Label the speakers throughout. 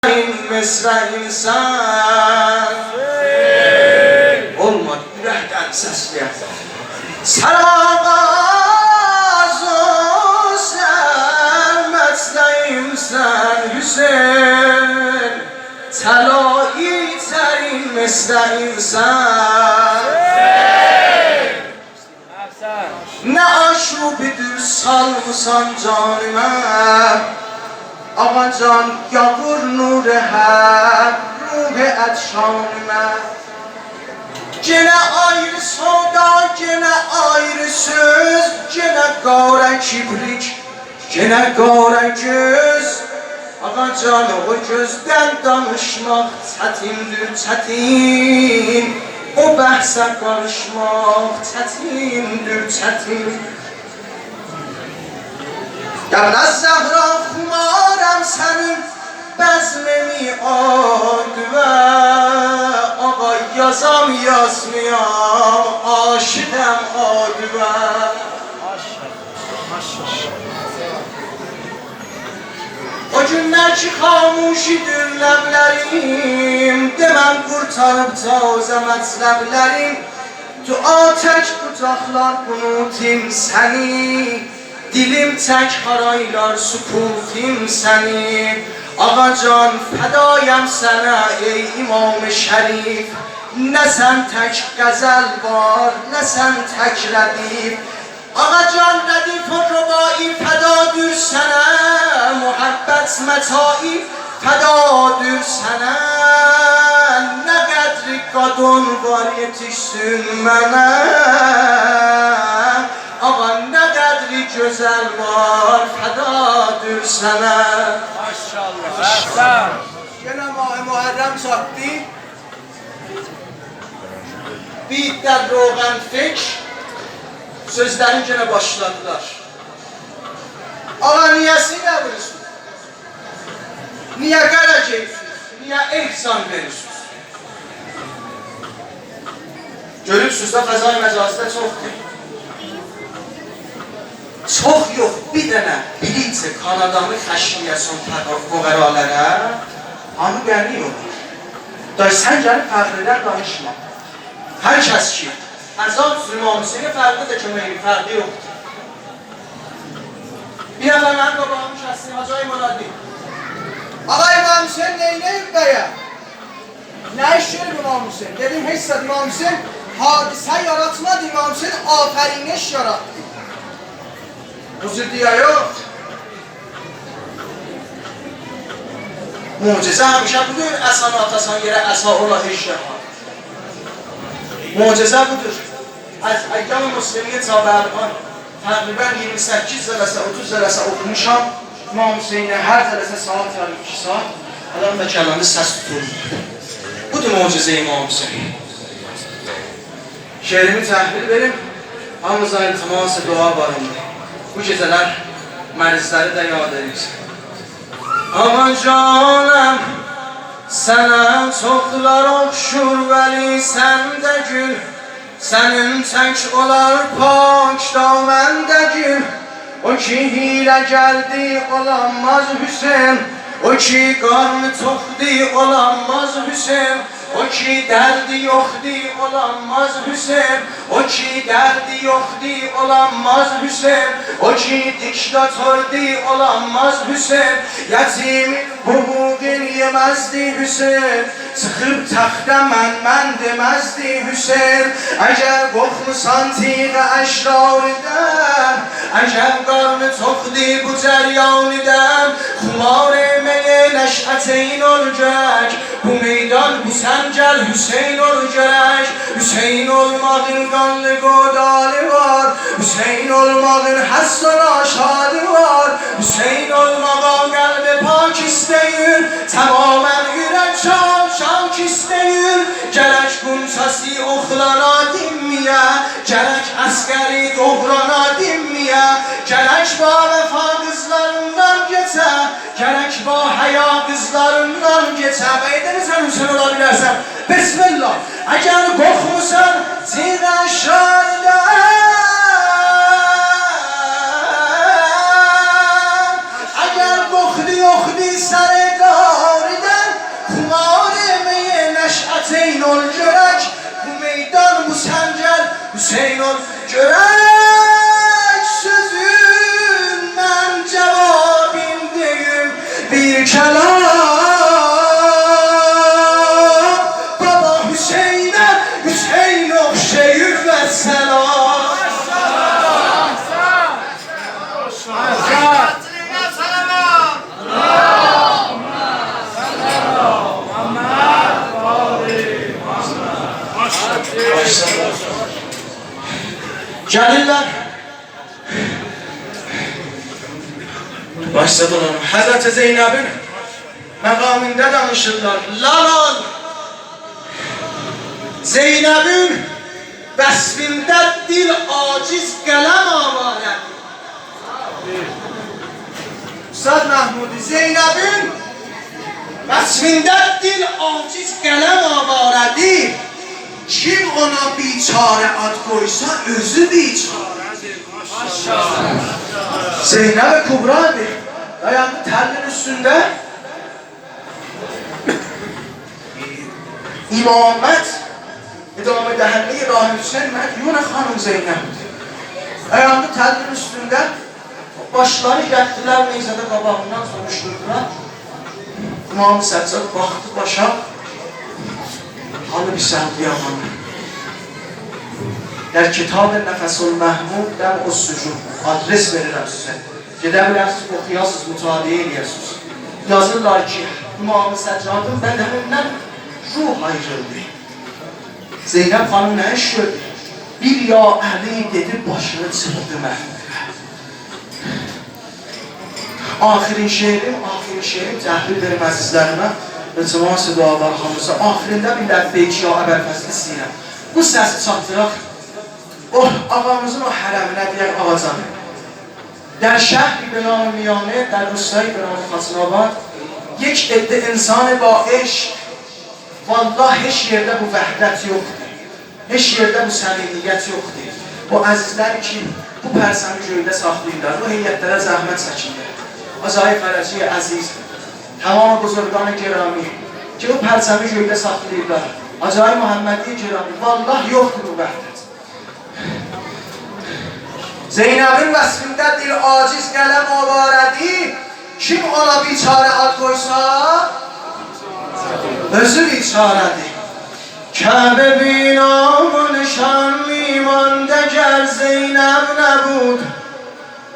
Speaker 1: Mesra insan olmadı, ürəkdən səsləyək. Sərağazı sən, məsrəyimsən Hüseyin, təlayi tərin mesra insan. Nə aşubidir salmısan canimə, Ağacan yağır nur-i həb, ruh-i ədşanimə. Genə ayrı soda, genə ayrı söz, genə qara kibrik, genə qara göz. Ağacan o gözdən danışmaq çətindir, çətin. O bəhsə qarışmaq çətindir, çətin. Yavraz Zəhra xumarəm sənin bəzmemi advə. Ağa yazam yazmayam, aşidəm advə. O günlər ki xamuşidir ləblərim, deməm qurtarıb tazə mətləblərim. Dua tək qucaqlar qunutim səni, dilim tək haraylar sükutim səni. Ağacan fədayəm sənə ey İmam-ı Şərif. Nə sən tək qəzəl var, nə sən tək rədif. Ağacan rədif o rübai fədadır sənə, muhabbət mətai fədadır sənə. Nə qədri qadın var yetişsin mənə, ağa nə qədri gözəl var fədadır sənə.
Speaker 2: Maşallah. Gene Muharrem çattı.
Speaker 1: Biyitlər roğan fikr, sözlərin gene başladılar. Ağa niyəsi nə bilirsiniz? Niyə qara geysiz? Niyə ehsan verirsiniz? Görürsünüz də fəzai məcazda çoxdur. Çox yox, bir dənə bilinci kanadamı xəşmiyyəsin fəqəralərə hamı qəni olur. Day sən gəlib fəqrədən danışma. Hər kəs ki, əzab zülmamisini fərqi də köməyini, fərqi yoxdur. Bir nəfər mənim qabağımı kəssin, Hacı Muradi.
Speaker 2: Ağa İmam Hüseyin neynəyir dəyə? Nə iş görür İmam Hüseyin? Dedim, heç səd İmam Hüseyin hadisə yaratmadı, İmam Hüseyin afəriniş yarattı.
Speaker 1: Huzur diyə yox. Mucizə həmişə budur, əsan atasan yerə əsa ola işləha. Mucizə budur. Az əyyam-ı Müslimiyyət Cabərqan təqribən 28 zələsə, 30 zələsə oxumuşam. İmam Hüseyinə hər zələsə saat yarım 2 saat. Adam da kəlləndə səs tutur. Budur mucizə İmam Hüseyin. Şehrimi təhvil verim. Hamıza iltiması dua barındır. Bu gecələr mərizləri də yad edir. Aman canım, sənə çoxlar oxşur vəli səndə gül. Sənin tək olar pak daməndə gül. O ki hilə gəldi olanmaz Hüseyin. O ki qarnı toxdi olanmaz Hüseyin. O ki dərdi yoxdi olanmaz Hüseyin. O ki dərdi yoxdi olanmaz Hüseyin. O ki diktatördi olanmaz Hüseyin. Yetimin hüquqin yeməzdi Hüseyin. Çıxıb taxta mən deməzdi Hüseyin. Əgər qoxmusan tiğə əşraridən, əgər qarnı toxdi bu cəryanidən, xumar eməyə nəşəteyn olacaq. Bu meydan bu səncəl Hüseyin olacaq. Hüseyin olmağın qanlı qodalı var, Hüseyin olmağın həssan aşadı var. Hüseyin olmağa qəlbi pak istəyir, təmamən ürək şak istəyir. Gərək qunçası oxlana dinməyə, gərək əskəri doğrana dinməyə, gərək ba vəfa qızlarından geçə, gərək ba həya qızlarından geçə. Və edənizən Hüseyin ola bilərsən. Bismillah. Əgər qorxmusan tiğə şaridən, əgər qorxdu yoxdu sərə qaridən, Hüseyin ol görək sözün mən cavabindeyim bir kelam Baba Hüseyin'e Hüseyin okşayır ve selam Gelirler başladılar Hazreti Zeynep'in mekamında danışırlar Lalal Zeynep'in vesfinde dil aciz kalem avare
Speaker 2: Üstad Mahmudi Zeynep'in
Speaker 1: vesfinde dil aciz kalem avaredir Kim ona biçare ad koysa özü biçaredir. Zeynep Kubra'dır. Dayandı terler üstünde. İmamet idame dehenne-i Rahim Hüseyin Medyun Hanım Zeynep'dir. Dayandı terler üstünde. Başları gettiler neyzede qabağından soruşturdular. İmam-ı Səccad baxdı başa. Hanı bir səhvliyə hanı. Der kitab Nəfəsul Məhmud Dəm o sucud adres verirəm sizə. Gedə bilərsiniz, oxuyasınız, mütadiə edirsiniz. Yazırlar ki, İmam-ı Səccadın bədənindən ruh ayrıldı. Zeynəb xanım nə iş gördü? Bir ya Əli dedi, başını çıxdı Məhmudə. Axirin şeirim təhlil verim əzizlərimə. İltimas-ı dualar hamısı. Axirində bir ləbbeyk ya Əbəlfəzli sinəm. Bu səsi çatdıraq. O ağamızın o hərəminə deyək ağacanı. در شهری به نام میانه در روستایی به نام خاصناباد یک عده انسان با عشق والله هیچ yerde bu vəhdət yoxdur. Heç yerdə bu səmimiyyət yoxdur. O əzizlər ki bu pərsəni göydə saxlayırlar. Bu heyətlərə zəhmət çəkirlər. Acayip fərəci əziz. Tamam buzurgan-ı gerami ki bu pərsəni göydə saxlayırlar. Acayip Muhammedi gerami. Vallah yoxdur bu vəhdət. Zeynep'in vəsfindedir aciz qələm avarədi Kim ona biçare ad koysa özü biçaredir Kəbe binamı nişanlı imanda ger Zeynep nebud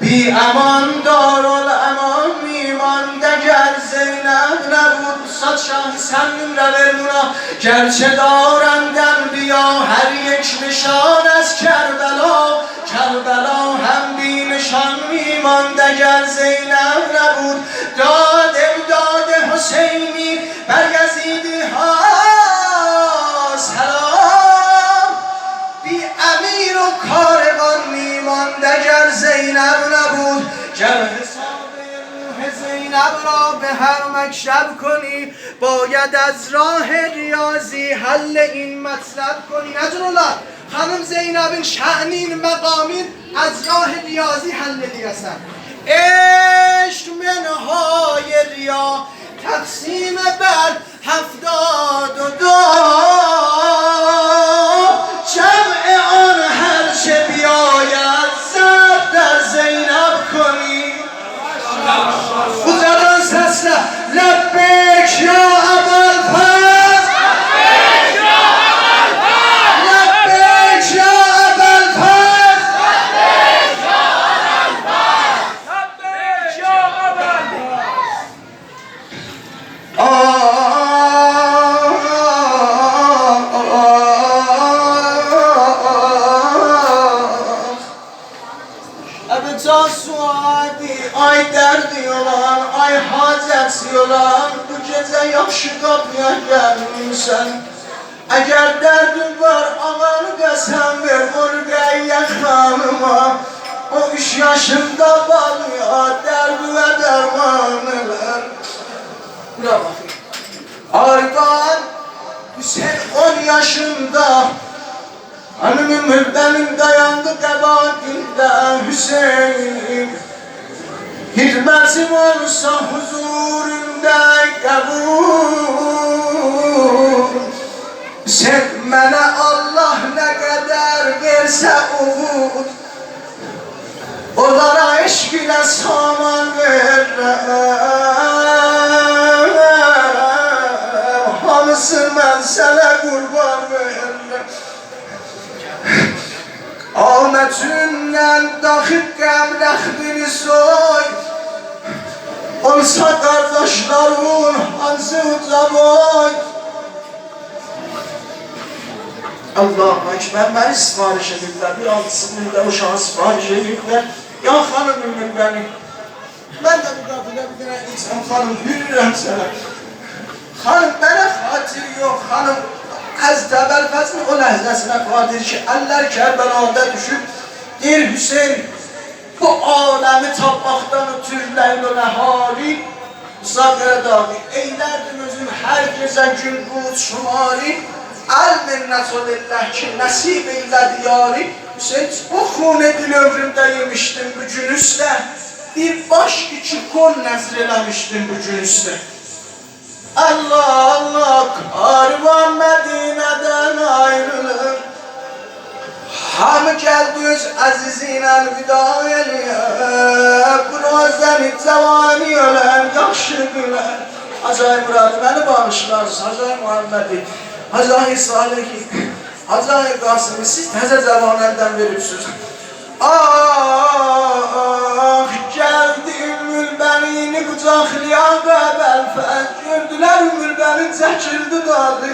Speaker 1: Bi eman darul eman imanda ger Zeynep nebud Sad şahı sen nümre ver buna Gerçe darendem biya her یک نشان از کربلا کربلا هم بی نشان میمانده گر زینب نبود داد حسینی بر یزیدی ها سلام بی امیر و کاروان میمانده گر زینب نبود گر حساب روح زینب را به هر مکشب کنی باید از راه ریاضی حل این مطلب کنی نجرالله خانم زینب'in şa'nin مقامین از راه ریاضی حل دیگستن عشق منهای ریا تقسیم بر 72 جمع آن هر چه بیاید زد در زینب کنی بزرگان سسله لبک یا ابوالفضل Ay derdi olan, ay hacəti olan Bu gecə yaxşı qapıya gəlmirsən Əgər dərdin var, ağanı qəsəm ver Orqəyyə xanıma O 3 yaşında balıya dərdi və dərmanı ver Bura baxın Arqan Hüseyin 10 yaşında Hanımın mühbəmin dayandı qəbaqində Hüseyin Hizmətim olsa huzurunda qəbul Sen mənə Allah nə qədər versə cansın mən sənə qurban verirəm. Ahmetündən daxil qəmrəxdini soy, olsa qardaşların hansı uca boy. Allah'a ekber, məni sifariş edirlər, bir altısını da uşağı sifariş edirlər. Ya xanım ümür bəni, mən də bu qapıda bir dənə içəm xanım, yürürəm sənə. Xanım, mənə xatir yox, xanım, Həzrət Əbəlfəzin o ləhzəsinə qadir ki, əllər Kərbəlada düşüb, deyir Hüseyin, bu aləmi tapmaqdan ötür ləyl-o nəhari, Zaqrə dağı, eylərdim özüm hər gecə gün qut şumari, əl minnət olilləh ki, nəsib eylədi yari. Hüseyin, o xune dil ömrümdə yemişdim bu gün üstə, bir baş iki kol nəzr eləmişdim bu gün üstə. Allah Allah, karvan Medine'den ayrılır. Hamı geldi öz azizine vida eləyər. Bunu özlemi cevani ölər, yaxşı gülər. Hacı Muradı, məni bağışlarsın, Hacı Muhammedi, Hacı Salihi, Hacı Qasım'ı siz təzə cəvanəndən veribsiniz. Ah, geldi Ümmül Benini kucaklayan Əbəlfəz, gördülər Ümmül Benin çəkildi dadı.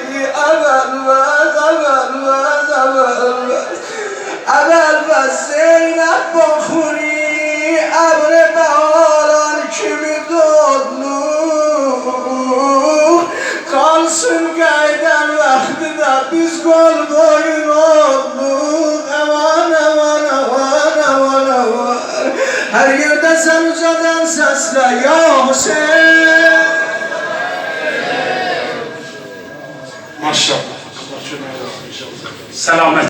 Speaker 1: Əbəlfəz, Əbəlfəz, Əbəlfəz, Əbəlfəz Zeynəb baxuri, əbri bəharan kimi dodluq, qalsın qaydən vaxtıda biz qol boyun olduq. Aman, aman, aman, aman, aman. Her yerde sen ucadan sesle ya Hüseyin.
Speaker 3: Maşallah. Selamet.